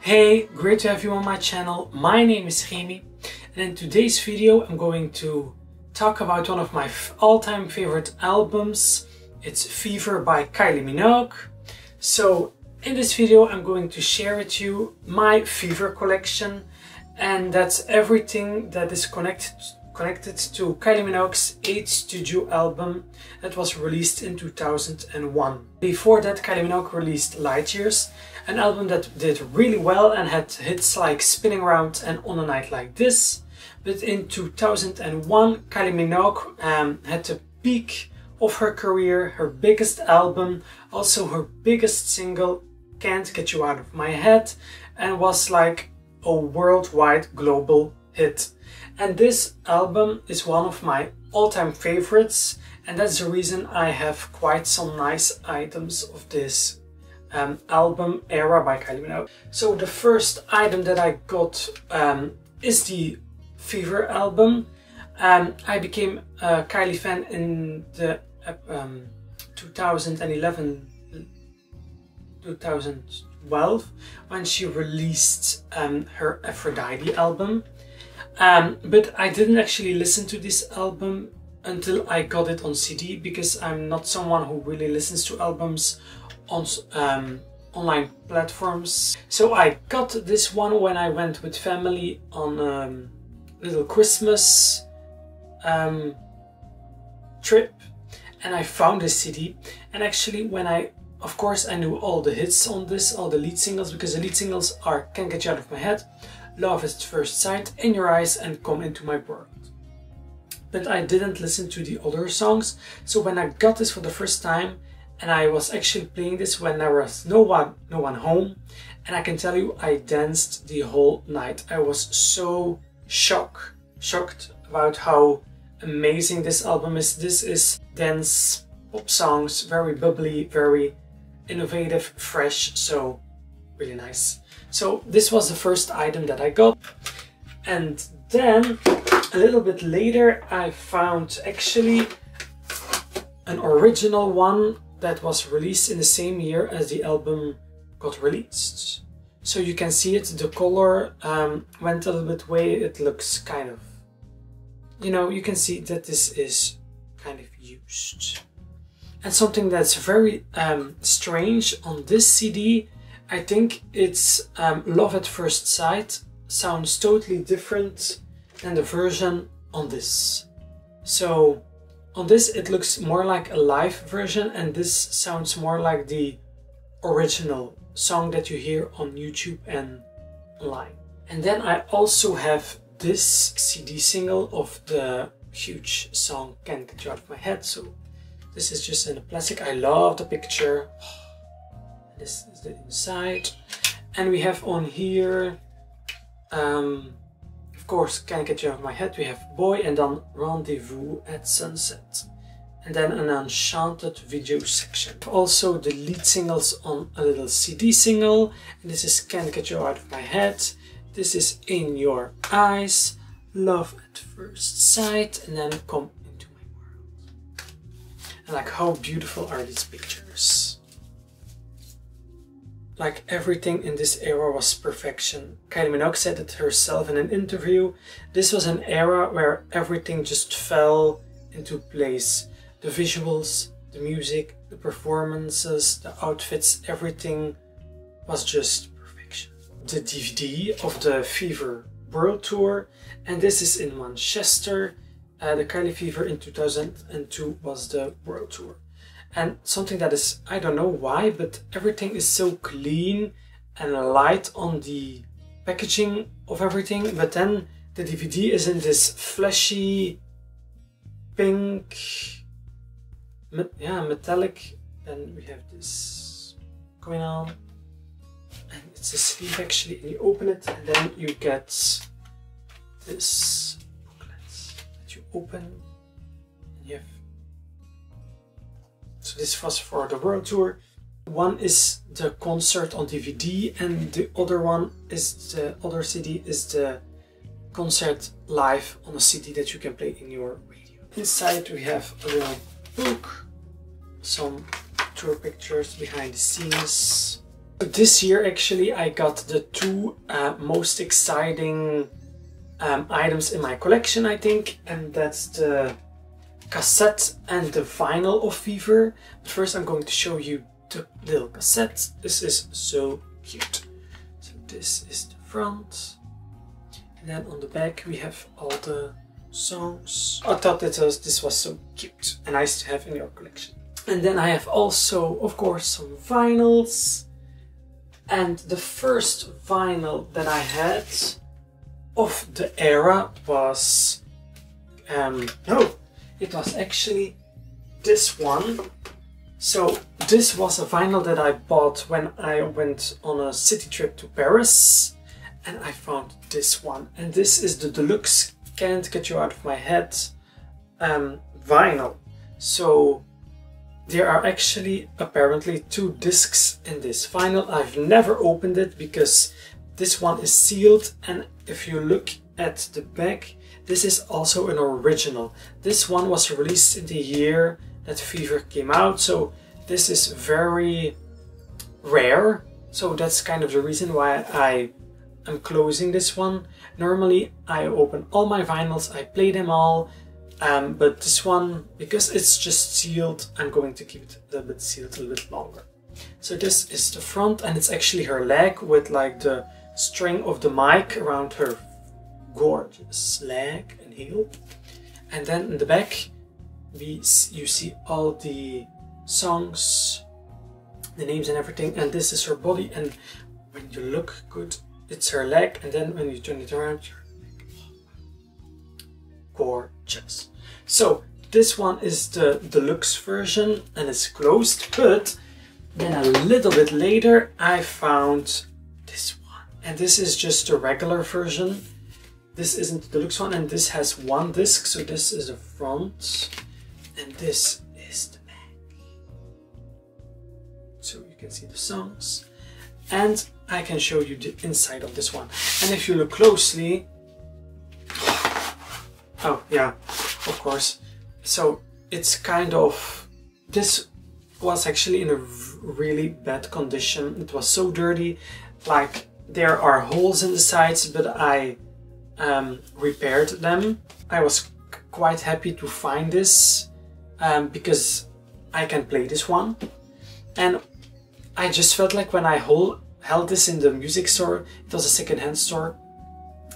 Hey, great to have you on my channel. My name is Rémi, and in today's video I'm going to talk about one of my all-time favorite albums. It's Fever by Kylie Minogue. So in this video I'm going to share with you my Fever collection, and that's everything that is connected to Kylie Minogue's 8th studio album that was released in 2001. Before that, Kylie Minogue released Light Years, an album that did really well and had hits like Spinning Around and On a Night Like This. But in 2001, Kylie Minogue had the peak of her career, her biggest album, also her biggest single, Can't Get You Out of My Head, and was like a worldwide global hit. And this album is one of my all-time favorites, and that's the reason I have quite some nice items of this album era by Kylie Minogue. So the first item that I got is the Fever album. I became a Kylie fan in the 2012 when she released her Aphrodite album. But I didn't actually listen to this album until I got it on CD, because I'm not someone who really listens to albums on online platforms. So I got this one when I went with family on a little Christmas trip, and I found this CD. And actually of course I knew all the hits on this, all the lead singles, because the lead singles are Can't Get You Out of My Head, Love at First Sight, In Your Eyes and Come Into My World. But I didn't listen to the other songs, so when I got this for the first time, and I was actually playing this when there was no one home, and I can tell you I danced the whole night. I was so shocked about how amazing this album is. This is dance pop songs, very bubbly, very innovative, fresh, so really nice. So this was the first item that I got, and then a little bit later I found actually an original one that was released in the same year as the album got released. So you can see it, the color went a little bit away. It looks kind of, you can see that this is kind of used. And something that's very strange on this CD, I think it's Love at First Sight sounds totally different than the version on this. So on this it looks more like a live version, and this sounds more like the original song that you hear on YouTube and online. And then I also have this CD single of the huge song Can't Get You Out of My Head. So this is just in a plastic. I love the picture. This is the inside, and we have on here of course Can't Get You Out of My Head, we have Boy, and then Rendezvous at Sunset, and then an Enchanted video section. Also the lead singles on a little CD single, and this is Can't Get You Out of My Head, this is In Your Eyes, Love at First Sight, and then Come Into My World. And like, how beautiful are these pictures? Like, everything in this era was perfection. Kylie Minogue said it herself in an interview. This was an era where everything just fell into place. The visuals, the music, the performances, the outfits, everything was just perfection. The DVD of the Fever World Tour, and this is in Manchester. The Kylie Fever in 2002 was the World Tour. And something that is, I don't know why, but everything is so clean and light on the packaging of everything. But then the DVD is in this flashy pink, metallic. Then we have this going on. And it's a sleeve actually, and you open it and then you get this booklet that you open. And you have, so this was for the World Tour. One is the concert on DVD, and the other one is the other CD is the concert live on a CD that you can play in your radio. Inside we have a little book, some tour pictures, behind the scenes, This year actually I got the two most exciting items in my collection, I think, and that's the cassette and the vinyl of Fever. But first I'm going to show you the little cassette. This is so cute. So this is the front, and then on the back we have all the songs. I thought this was so cute and nice to have in your collection. And then I have also, of course, some vinyls. And the first vinyl that I had of the era was, it was actually this one. So this was a vinyl that I bought when I went on a city trip to Paris, and I found this one. And this is the deluxe Can't Get You Out of My Head vinyl. So there are actually apparently 2 discs in this vinyl. I've never opened it because this one is sealed, and if you look at the back, this is also an original. This one was released in the year that Fever came out, so this is very rare. So that's kind of the reason why I am closing this one. Normally I open all my vinyls, I play them all, but this one, because it's just sealed, I'm going to keep it a little bit sealed a little bit longer. So this is the front, and it's actually her leg with like the string of the mic around her gorgeous leg and heel. And then in the back you see all the songs, the names and everything, and this is her body, and when you look good, it's her leg, and then when you turn it around, gorgeous. So this one is the deluxe version and it's closed, but then a little bit later I found this one, and this is just the regular version. This isn't the deluxe one, and this has 1 disc, so this is the front and this is the back. So you can see the songs, and I can show you the inside of this one. And if you look closely, oh yeah, of course. So it's kind of, this was actually in a really bad condition. It was so dirty, like there are holes in the sides, but I repaired them. I was quite happy to find this because I can play this one. And I just felt like when I held this in the music store, it was a second-hand store,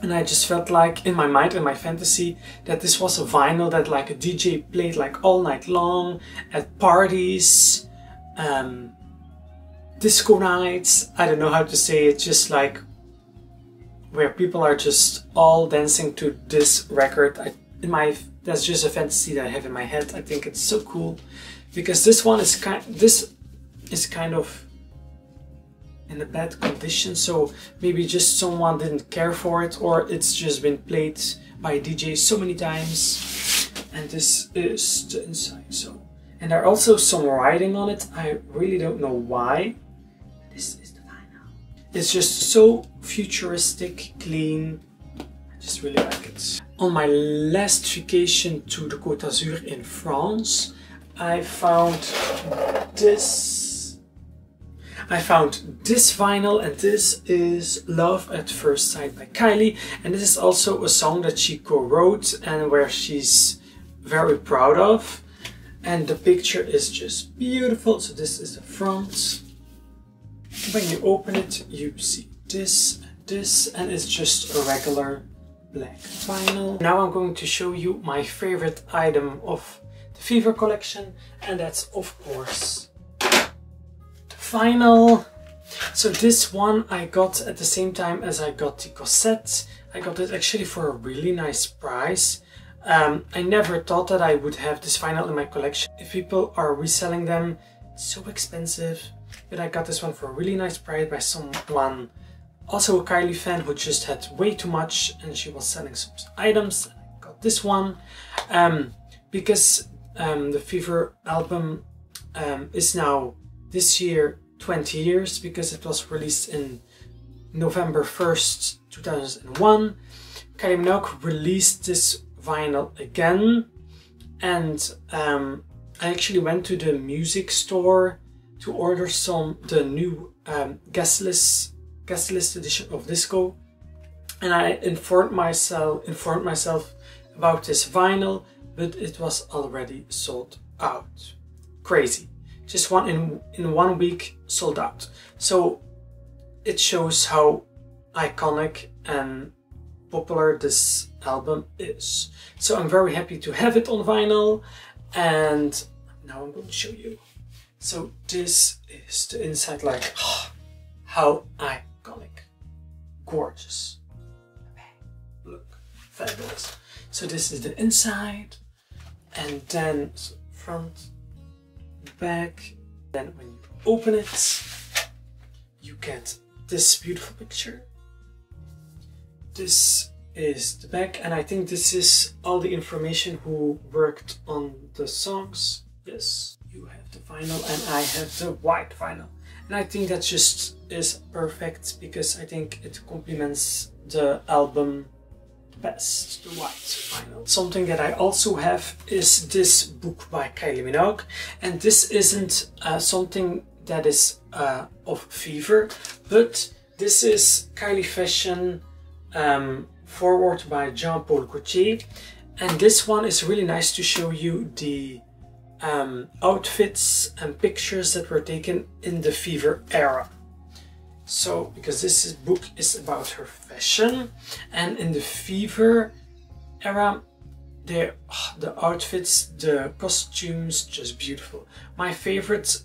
and I just felt like in my mind, in my fantasy, that this was a vinyl that like a DJ played like all night long at parties, disco nights, I don't know how to say it, just like where people are just all dancing to this record. That's just a fantasy that I have in my head. I think it's so cool because this one is kind of in a bad condition, so maybe just someone didn't care for it, or it's just been played by a DJ so many times. And this is the inside. So, and there are also some writing on it. I really don't know why. This is the vinyl. It's just so futuristic, clean. I just really like it. On my last vacation to the Côte d'Azur in France, I found this vinyl, and this is Love at First Sight by Kylie, and this is also a song that she co-wrote and where she's very proud of, and the picture is just beautiful. So this is the front. When you open it, you see this and this, and it's just a regular black vinyl. Now I'm going to show you my favorite item of the Fever collection, and that's of course vinyl. So this one I got at the same time as I got the cassette. I got it actually for a really nice price. I never thought that I would have this vinyl in my collection. If people are reselling them, it's so expensive. But I got this one for a really nice price by someone, also a Kylie fan, who just had way too much and she was selling some items. I got this one because the Fever album is now this year 20 years, because it was released in November 1st, 2001. Kylie Minogue released this vinyl again, and I actually went to the music store to order the new guest list edition of Disco, and I informed myself about this vinyl, but it was already sold out. Crazy. Just in 1 week sold out. So it shows how iconic and popular this album is. So I'm very happy to have it on vinyl, and now I'm going to show you. So this is the inside, like, how iconic. Gorgeous. Look, fabulous. So this is the inside, and then front, back. Then when you open it, you get this beautiful picture. This is the back, and I think this is all the information who worked on the songs. Yes, you have the vinyl and I have the white vinyl. And I think that just is perfect because I think it complements the album best, the white vinyl. Something that I also have is this book by Kylie Minogue, and this isn't something that is of Fever, but this is Kylie Fashion forward by Jean-Paul Gaultier, and this one is really nice to show you the outfits and pictures that were taken in the Fever era. So, because this book is about her fashion, and in the Fever era, the outfits, the costumes, just beautiful. My favorite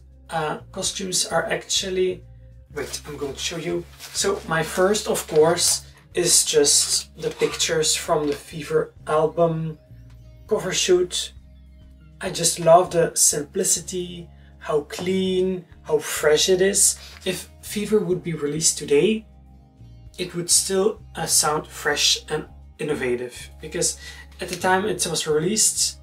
costumes are actually, wait, I'm going to show you. So my first, of course, is just the pictures from the Fever album cover shoot. I just love the simplicity, how clean, how fresh it is. If Fever would be released today, it would still sound fresh and innovative, because at the time it was released,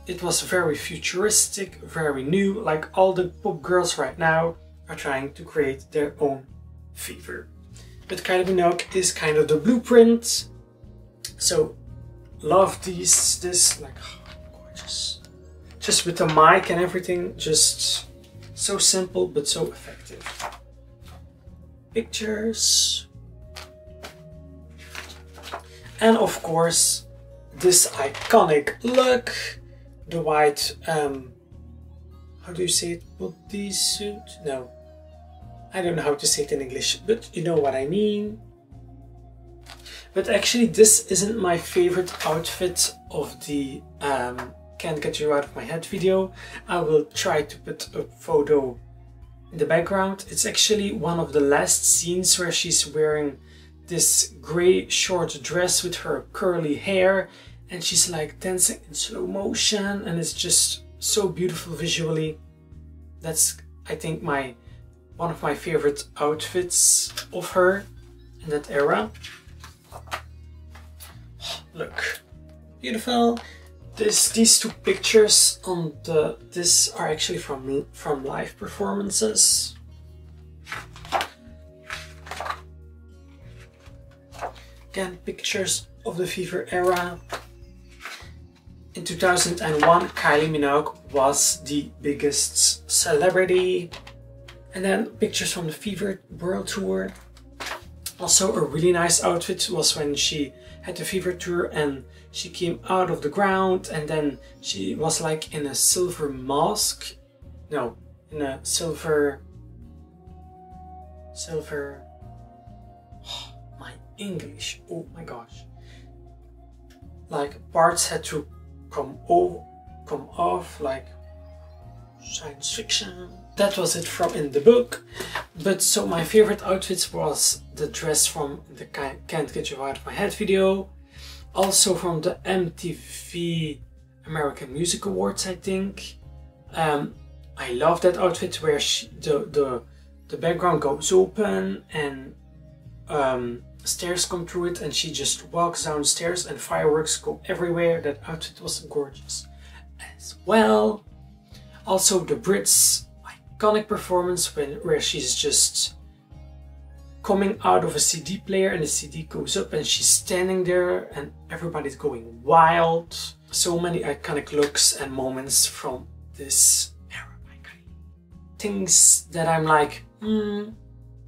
it was very futuristic, very new, like all the pop girls right now are trying to create their own Fever. But Kylie Minogue is kind of the blueprint, so love this, like, gorgeous. Just with the mic and everything, just so simple but so effective. Pictures. And of course, this iconic look, the white, how do you say it, bodysuit? No, I don't know how to say it in English, but you know what I mean. But actually this isn't my favorite outfit of the Can't Get You Out of My Head video. I will try to put a photo in the background. It's actually one of the last scenes where she's wearing this grey short dress with her curly hair, and she's like dancing in slow motion, and it's just so beautiful visually. That's, I think, one of my favorite outfits of her in that era. Look, beautiful. These two pictures on this are actually from live performances. Again, pictures of the Fever era. In 2001, Kylie Minogue was the biggest celebrity. And then pictures from the Fever World Tour. Also a really nice outfit was when she had the Fever Tour and she came out of the ground, and then she was like in a silver mask. No, in a silver, oh, my English, oh my gosh. Like parts had to come off, like science fiction. That was it from in the book. But so my favorite outfits was the dress from the Can't Get You Out of My Head video. Also from the MTV American Music Awards, I think. I love that outfit where the background goes open and stairs come through it, and she just walks downstairs and fireworks go everywhere. That outfit was gorgeous as well. Also the Brits' iconic performance where she's just coming out of a CD player and the CD goes up and she's standing there and everybody's going wild. So many iconic looks and moments from this era by Kylie. things that I'm like,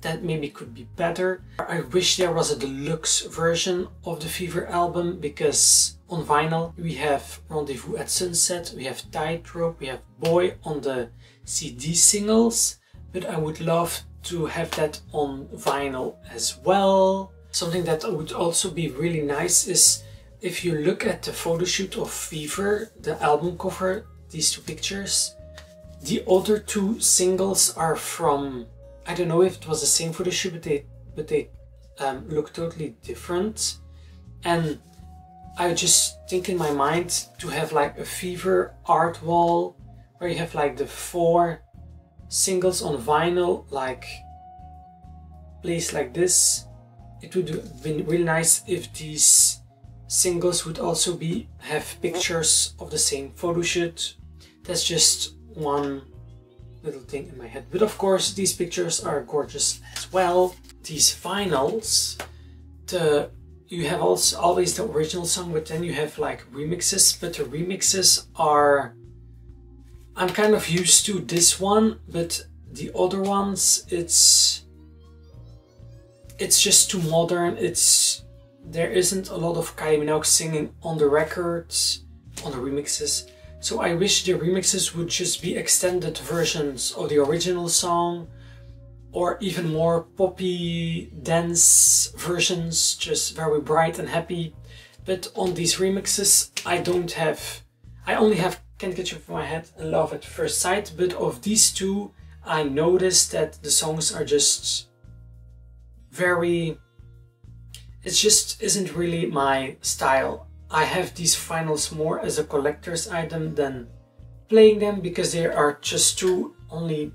that maybe could be better. I wish there was a deluxe version of the Fever album, because on vinyl we have Rendezvous at Sunset, we have Tightrope, we have Boy on the CD singles, but I would love to have that on vinyl as well. Something that would also be really nice is if you look at the photo shoot of Fever, the album cover, these two pictures, the other two singles are from, I don't know if it was the same photo shoot, but they look totally different. And I just think in my mind to have like a Fever art wall where you have like the 4 singles on vinyl, like placed like this. It would have been really nice if these singles would also have pictures of the same photo shoot. That's just one little thing in my head. But of course these pictures are gorgeous as well. These vinyls, you have also always the original song, but then you have like remixes, but the remixes are, I'm kind of used to this one, but the other ones, it's just too modern. There isn't a lot of Kylie Minogue singing on the records, on the remixes. So I wish the remixes would just be extended versions of the original song, or even more poppy dance versions, just very bright and happy. But on these remixes I only have Can't Get You From My Head and Love at First Sight, but of these two I noticed that the songs are just very, it just isn't really my style. I have these vinyls more as a collector's item than playing them, because they are just too only,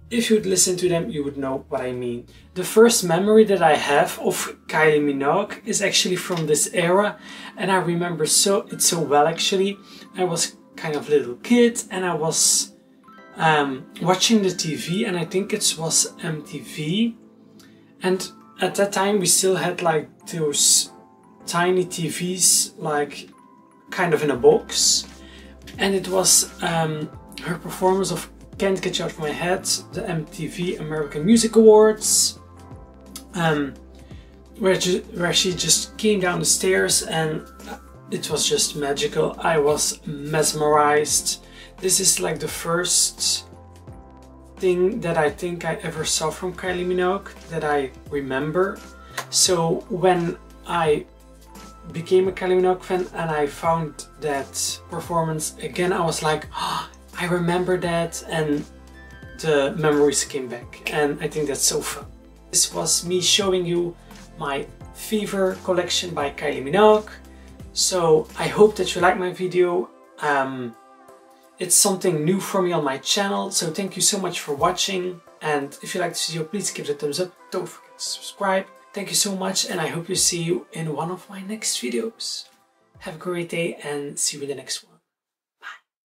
if you'd listen to them you would know what I mean. The first memory that I have of Kylie Minogue is actually from this era, and I remember it so well actually. I was kind of little kid and I was watching the TV, and I think it was MTV, and at that time we still had like those tiny TVs, like kind of in a box, and it was her performance of Can't Get You Out of My Head, the MTV American Music Awards, where she just came down the stairs, and it was just magical. I was mesmerized. This is like the first thing that I think I ever saw from Kylie Minogue that I remember. So when I became a Kylie Minogue fan and I found that performance again, I was like, oh, I remember that, and the memories came back, and I think that's so fun. This was me showing you my Fever collection by Kylie Minogue. So I hope that you like my video. It's something new for me on my channel, so thank you so much for watching, and if you like this video please give it a thumbs up, don't forget to subscribe. Thank you so much, and I hope to see you in one of my next videos. Have a great day and see you in the next one.